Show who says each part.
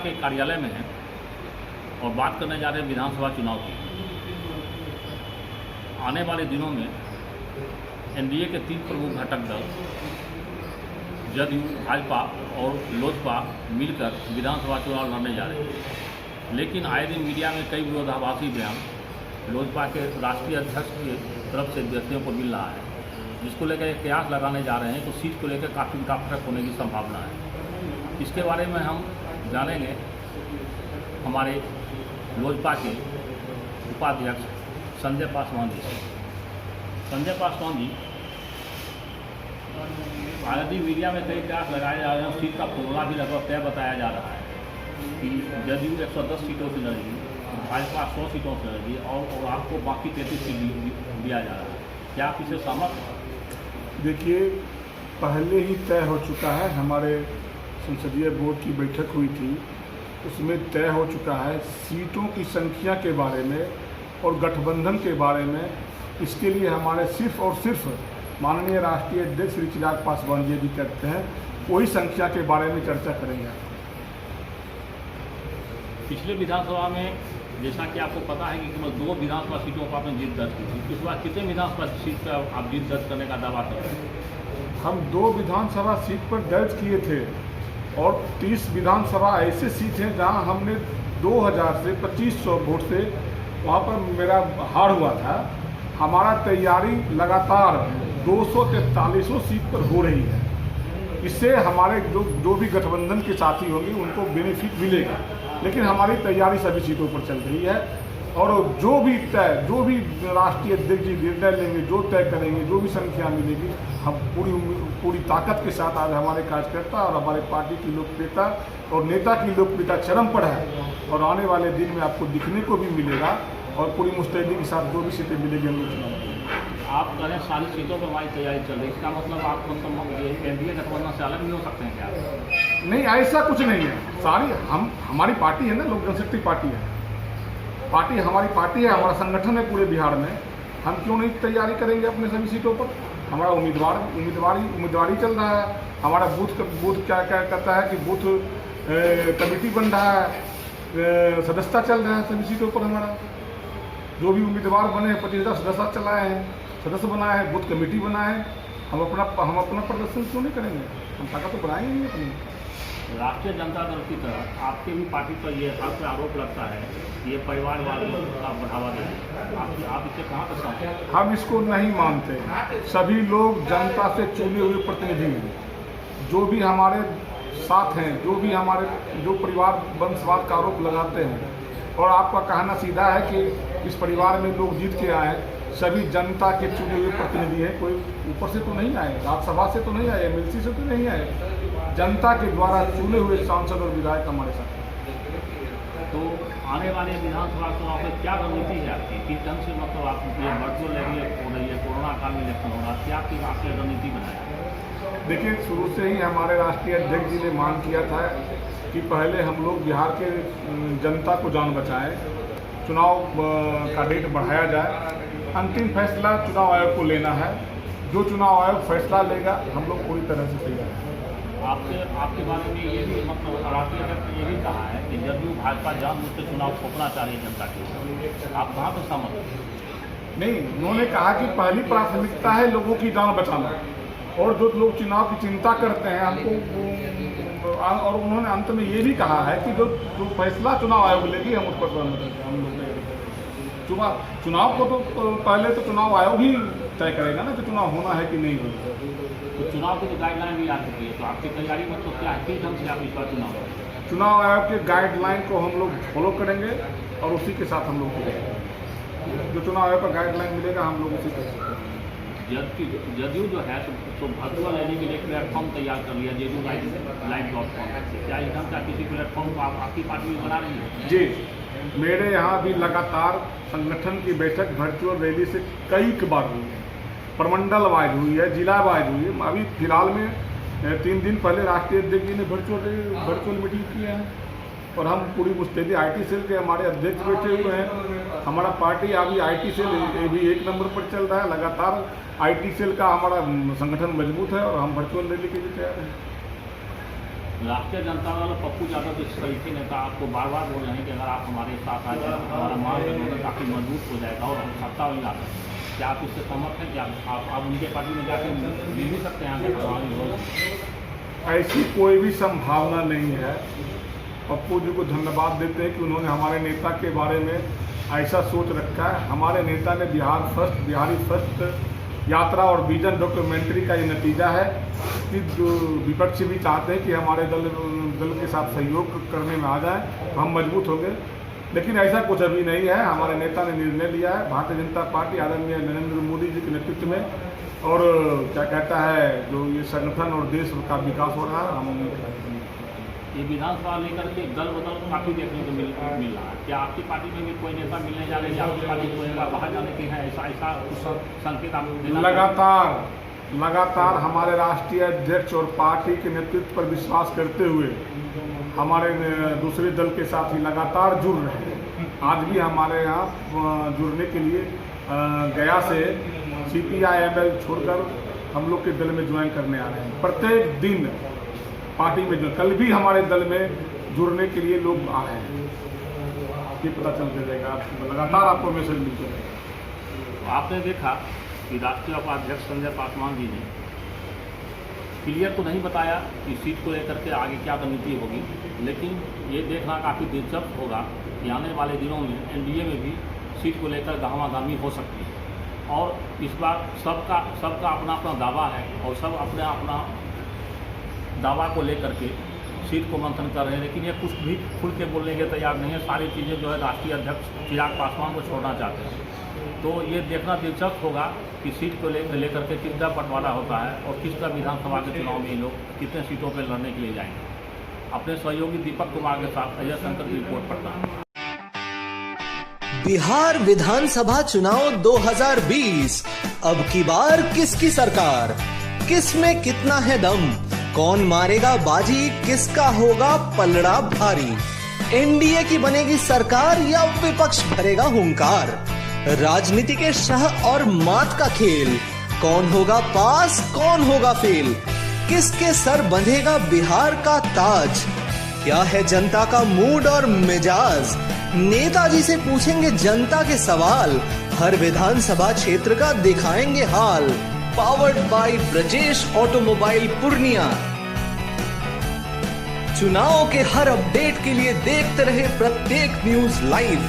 Speaker 1: के कार्यालय में हैं और बात करने जा रहे हैं विधानसभा चुनाव की। आने वाले दिनों में एनडीए के 3 प्रमुख घटक दल जदयू, भाजपा और लोजपा मिलकर विधानसभा चुनाव लड़ने जा रहे हैं। लेकिन आए दिन मीडिया में कई विरोधाभासी बयान लोजपा के राष्ट्रीय अध्यक्ष की तरफ से व्यक्तियों को मिल रहा है, जिसको लेकर एक कयास लगाने जा रहे हैं तो सीट को लेकर काफ़ी फर्क होने की संभावना है। इसके बारे में हम जानेंगे हमारे लोजपा के उपाध्यक्ष संजय पासवान जी से। संजय पासवान जी, भारतीय मीडिया में कई कयास लगाए जा रहे हैं, सीट का फॉर्मूला भी लगभग तय बताया जा रहा है कि जदयू 110 सीटों से लड़ेगी, भाजपा 100 सीटों से लड़ेगी और आपको बाकी 33 सीट दिया जा रहा है। क्या आप इसे सहमत हैं?
Speaker 2: देखिए, पहले ही तय हो चुका है, हमारे संसदीय बोर्ड की बैठक हुई थी, उसमें तय हो चुका है सीटों की संख्या के बारे में और गठबंधन के बारे में। इसके लिए हमारे सिर्फ और सिर्फ माननीय राष्ट्रीय अध्यक्ष श्री चिराग पासवान जी भी करते हैं, वही संख्या के बारे में चर्चा करेंगे।
Speaker 1: पिछले विधानसभा में जैसा कि आपको पता है कि केवल 2 विधानसभा सीटों पर आपने जीत दर्ज की थी। इस बार कितने विधानसभा सीट पर आप जीत दर्ज करने का दावा कर रहे हैं?
Speaker 2: हम 2 विधानसभा सीट पर दर्ज किए थे और 30 विधानसभा ऐसे सीट हैं जहां हमने 2000 से 2500 वोट से वहां पर मेरा हार हुआ था। हमारा तैयारी लगातार 243 सीट पर हो रही है। इससे हमारे जो भी गठबंधन के साथी होंगे उनको बेनिफिट मिलेगा, लेकिन हमारी तैयारी सभी सीटों पर चल रही है और जो भी राष्ट्रीय अध्यक्ष जी निर्णय लेंगे, जो तय करेंगे, जो भी संख्या मिलेगी, हम पूरी ताकत के साथ आज हमारे कार्यकर्ता और हमारे पार्टी की लोकप्रियता और नेता की लोकप्रियता चरम पर है और आने वाले दिन में आपको दिखने को भी मिलेगा और पूरी मुस्तैदी के साथ जो भी सीटें मिलेगी हम लोग।
Speaker 1: आप कह रहे हैं सारी सीटों पर हमारी तैयारी चल रही है, इसका मतलब आप एनडीए गठबंधन से अलग नहीं हो सकते हैं क्या?
Speaker 2: नहीं, ऐसा कुछ नहीं है। हमारी पार्टी है ना, लोक जनशक्ति पार्टी है, हमारी पार्टी है, हमारा संगठन है पूरे बिहार में। हम क्यों नहीं तैयारी करेंगे अपने सभी सीटों पर? हमारा उम्मीदवारी चल रहा है। हमारा बूथ क्या कहता है कि बूथ कमेटी बन रहा है, सदस्यता चल रहा है सभी सीटों पर। हमारा जो भी उम्मीदवार बने 25,000 सदस्य चलाए हैं, सदस्य बनाए हैं, बूथ कमेटी बनाए हैं। हम अपना प्रदर्शन क्यों नहीं करेंगे? हम ताकत तो बनाएंगे नहीं अपनी।
Speaker 1: राष्ट्रीय जनता दल की तरह आपके भी पार्टी पर यह आरोप लगता है कि ये परिवारवाद का बढ़ावा दे रही है। आप इसे कहाँ तक समझते हैं?
Speaker 2: हम इसको नहीं मानते। सभी लोग जनता से चुने हुए प्रतिनिधि हैं, जो भी हमारे साथ हैं, जो परिवार वंशवाद का आरोप लगाते हैं। और आपका कहना सीधा है कि इस परिवार में लोग जीत के आए, सभी जनता के चुने हुए प्रतिनिधि हैं। कोई ऊपर से तो नहीं आए, राज्यसभा से तो नहीं आए, एमएलसी से तो नहीं आए, जनता के द्वारा चुने हुए सांसद और विधायक हमारे साथ।
Speaker 1: तो आने वाले विधानसभा चुनाव में क्या रणनीति है आपकी? किस ढंग से मतलब आप ये वर्चुअल हो रही है, कोरोना काल में इलेक्शन हो रहा है, क्या आपकी रणनीति बनाया?
Speaker 2: देखिए, शुरू से ही हमारे राष्ट्रीय अध्यक्ष जी ने मांग किया था कि पहले हम लोग बिहार के जनता को जान बचाएं, चुनाव का डेट बढ़ाया जाए। अंतिम फैसला चुनाव आयोग को लेना है। जो चुनाव आयोग फैसला लेगा हम लोग पूरी तरह से तैयार हैं।
Speaker 1: आपके बारे में ये भी मतलब राष्ट्रीय अध्यक्ष ने ये भी कहा है कि जदयू भाजपा जानबूझ के चुनाव थोपना चाह रही है जनता के। आप कहाँ पर सहमत हैं?
Speaker 2: नहीं, उन्होंने कहा कि पहली प्राथमिकता है लोगों की जान बचाना, और जो लोग चुनाव की चिंता करते हैं हमको, और उन्होंने अंत में ये भी कहा है कि जो फैसला चुनाव आयोग लेगी हम उस पर सहमत हैं। हम लोग चुनाव को तो पहले तो चुनाव आयोग ही तय करेगा ना कि चुनाव होना है कि नहीं होना।
Speaker 1: तो चुनाव की तो गाइडलाइन भी आ चुकी है, तो आपकी तैयारी मतलब क्या है? किस ढंग से आप इस बार
Speaker 2: चुनाव आयोग के गाइडलाइन को हम लोग फॉलो करेंगे और उसी के साथ हम लोग करेंगे। जो चुनाव आयोग का गाइडलाइन मिलेगा हम लोग उसी के साथ।
Speaker 1: जदयू जो है तो वर्चुअल लेने के लिए प्लेटफॉर्म तैयार कर लिया, जदयू live.com। क्या इस ढंग का किसी प्लेटफॉर्म को आपकी पार्टी में बना रही है?
Speaker 2: जी, मेरे यहाँ भी लगातार संगठन की बैठक वर्चुअल रैली से कई बार हुई है, प्रमंडल वाइज हुई है, जिला वाइज हुई है। अभी फिलहाल में 3 दिन पहले राष्ट्रीय अध्यक्ष जी ने वर्चुअल मीटिंग की है और हम पूरी मुस्तैदी IT सेल के हमारे अध्यक्ष बैठे हुए हैं। हमारा पार्टी अभी IT सेल भी 1 नंबर पर चल रहा है। लगातार IT सेल का हमारा संगठन मजबूत है और हम वर्चुअल रैली के लिए तैयार हैं।
Speaker 1: राष्ट्रीय जनता दल पप्पू यादव के शरीफी नेता आपको बार बार बोल रहे हैं कि अगर आप हमारे साथ आ जाए हमारा महागठबंधन काफ़ी मजबूत हो जाएगा और हम सत्ता में ला सकते हैं। क्या आप इससे सहमत हैं? क्या आप उनके पार्टी में जाकर मिल भी सकते हैं आगे हमारी रोज?
Speaker 2: ऐसी कोई भी संभावना नहीं है। पप्पू जी को धन्यवाद देते हैं कि उन्होंने हमारे नेता के बारे में ऐसा सोच रखा है। हमारे नेता ने बिहारी फर्स्ट यात्रा और विजन डॉक्यूमेंट्री का ये नतीजा है कि जो विपक्ष भी चाहते हैं कि हमारे दल के साथ सहयोग करने में आ जाए तो हम मजबूत होंगे, लेकिन ऐसा कुछ अभी नहीं है। हमारे नेता ने निर्णय लिया है, भारतीय जनता पार्टी आदरणीय नरेंद्र मोदी जी के नेतृत्व में, और क्या कहता है जो ये संगठन और देश का विकास हो रहा है, हम
Speaker 1: ये विधानसभा लेकर के दल बदल काफ़ी देखने को मिल रहा है। क्या आपकी पार्टी में भी कोई नेता मिलने जा रहे हैं? आपकी पार्टी कोई बाहर जाने की है? ऐसा कुछ संकेत आप
Speaker 2: लगातार हमारे राष्ट्रीय अध्यक्ष और पार्टी के नेतृत्व पर विश्वास करते हुए हमारे दूसरे दल के साथ ही लगातार जुड़ रहे हैं। आज भी हमारे यहाँ जुड़ने के लिए गया से CPI-ML छोड़कर हम लोग के दल में ज्वाइन करने आ रहे हैं। प्रत्येक दिन पार्टी में जो कल भी हमारे दल में जुड़ने के लिए लोग आ रहे हैं, ये पता चलते रहेगा। लगातार आपको मैसेज मिलते रहेगा।
Speaker 1: आपने देखा कि राष्ट्रीय उपाध्यक्ष संजय पासवान जी ने क्लियर तो नहीं बताया कि सीट को लेकर के आगे क्या रणनीति होगी, लेकिन ये देखना काफ़ी दिलचस्प होगा कि आने वाले दिनों में NDA में भी सीट को लेकर गहमागहमी हो सकती है। और इस बार सबका अपना अपना दावा है और सब अपना दावा को लेकर के सीट को मंथन कर रहे हैं, लेकिन ये कुछ भी खुल के बोलने के तैयार नहीं है। सारी चीज़ें जो है राष्ट्रीय अध्यक्ष चिराग पासवान को छोड़ना चाहते हैं। तो ये देखना दिलचस्प होगा कि सीट को लेकर के किसका बंटवारा होता है और किसका विधानसभा के चुनाव में ये लोग कितने सीटों पर लड़ने के लिए जाएंगे। अपने सहयोगी दीपक कुमार के साथ अजय शंकर की रिपोर्ट पढ़ता है।
Speaker 3: बिहार विधानसभा चुनाव 2020 अब की बार किसकी सरकार, किस में कितना है दम, कौन मारेगा बाजी, किसका होगा पलड़ा भारी, NDA की बनेगी सरकार या विपक्ष भरेगा हुंकार, राजनीति के शह और मात का खेल, कौन होगा पास कौन होगा फेल, किसके सर बंधेगा बिहार का ताज, क्या है जनता का मूड और मिजाज, नेताजी से पूछेंगे जनता के सवाल, हर विधानसभा क्षेत्र का दिखाएंगे हाल। Powered by Brajesh automobile Purnia. चुनाव के हर अपडेट के लिए देखते रहे प्रत्येक न्यूज लाइव।